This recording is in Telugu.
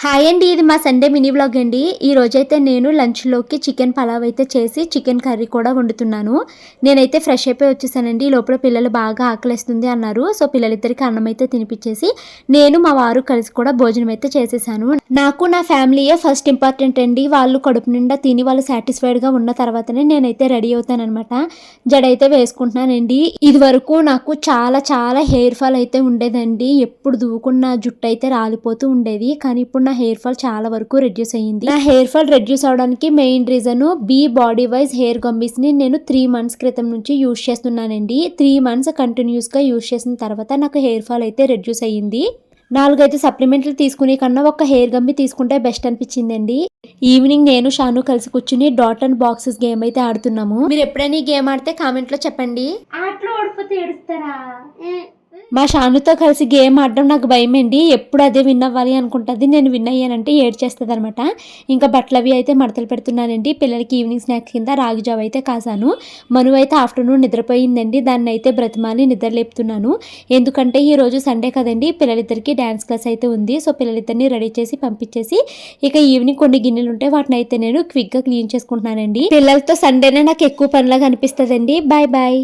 హాయ్ అండి, ఇది మా సండే మినీ వ్లాగ్ అండి. ఈ రోజైతే నేను లంచ్లోకి చికెన్ పలావ్ అయితే చేసి చికెన్ కర్రీ కూడా వండుతున్నాను. నేనైతే ఫ్రెష్ అయిపోయి వచ్చేసానండి. ఈ లోపల పిల్లలు బాగా ఆకలిస్తుంది అన్నారు. సో పిల్లలిద్దరికి అన్నం అయితే తినిపించేసి నేను మా వారు కలిసి కూడా భోజనం అయితే చేసేసాను. నాకు నా ఫ్యామిలీయే ఫస్ట్ ఇంపార్టెంట్ అండి. వాళ్ళు కడుపు నిండా తిని వాళ్ళు సాటిస్ఫైడ్గా ఉన్న తర్వాతనే నేనైతే రెడీ అవుతానమాట. జడైతే వేసుకుంటున్నానండి. ఇది వరకు నాకు చాలా చాలా హెయిర్ ఫాల్ అయితే ఉండేదండి. ఎప్పుడు దువ్వుకున్న జుట్టు అయితే రాలిపోతూ ఉండేది. కానీ ఇప్పుడు నా హెయిర్ ఫాల్ చాలా వరకు రెడ్యూస్ అయ్యింది. నా హెయిర్ ఫాల్ రెడ్యూస్ అవడానికి main reason be Bodywise hair gummies ని నేను 3 months క్రితం నుంచి యూజ్ చేస్తున్నానండి. 3 months కంటిన్యూస్ గా యూజ్ చేసిన తర్వాత నాకు హెయిర్ ఫాల్ అయితే రెడ్యూస్ అయ్యింది. 4-5 సప్లిమెంట్లు తీసుకునే కన్నా ఒక హెయిర్ గమ్మి తీసుకుంటే బెస్ట్ అనిపించిందండి. ఈవినింగ్ నేను షాను కలిసి కూర్చుని డాట్ అండ్ బాక్సెస్ గేమ్ అయితే ఆడుతున్నాము. మీరు ఎప్పుడైనా ఈ గేమ్ ఆడితే కామెంట్ లో చెప్పండి. ఆటలో ఓడిపోతే ఏడుస్తారా? మా షానుతో కలిసి గేమ్ ఆడడం నాకు భయమండి. ఎప్పుడు అదే విన్ అవ్వాలి అనుకుంటుంది. నేను విన్ అయ్యానంటే ఏడ్చేస్తుంది అనమాట. ఇంకా బట్టలు అవి అయితే మడతలు పెడుతున్నానండి. పిల్లలకి ఈవినింగ్ స్నాక్స్ కింద రాగి జావ అయితే కాసాను. మను అయితే ఆఫ్టర్నూన్ నిద్రపోయిందండి. దాన్ని అయితే బ్రతిమాలి నిద్ర లేపుతున్నాను. ఎందుకంటే ఈ రోజు సండే కదండి, పిల్లలిద్దరికి డ్యాన్స్ క్లాస్ అయితే ఉంది. సో పిల్లలిద్దరిని రెడీ చేసి పంపించేసి ఇక ఈవినింగ్ కొన్ని గిన్నెలు ఉంటే వాటిని అయితే నేను క్విక్గా క్లీన్ చేసుకుంటున్నానండి. పిల్లలతో సండేనే నాకు ఎక్కువ పనిలాగా అనిపిస్తుందండి. Bye bye.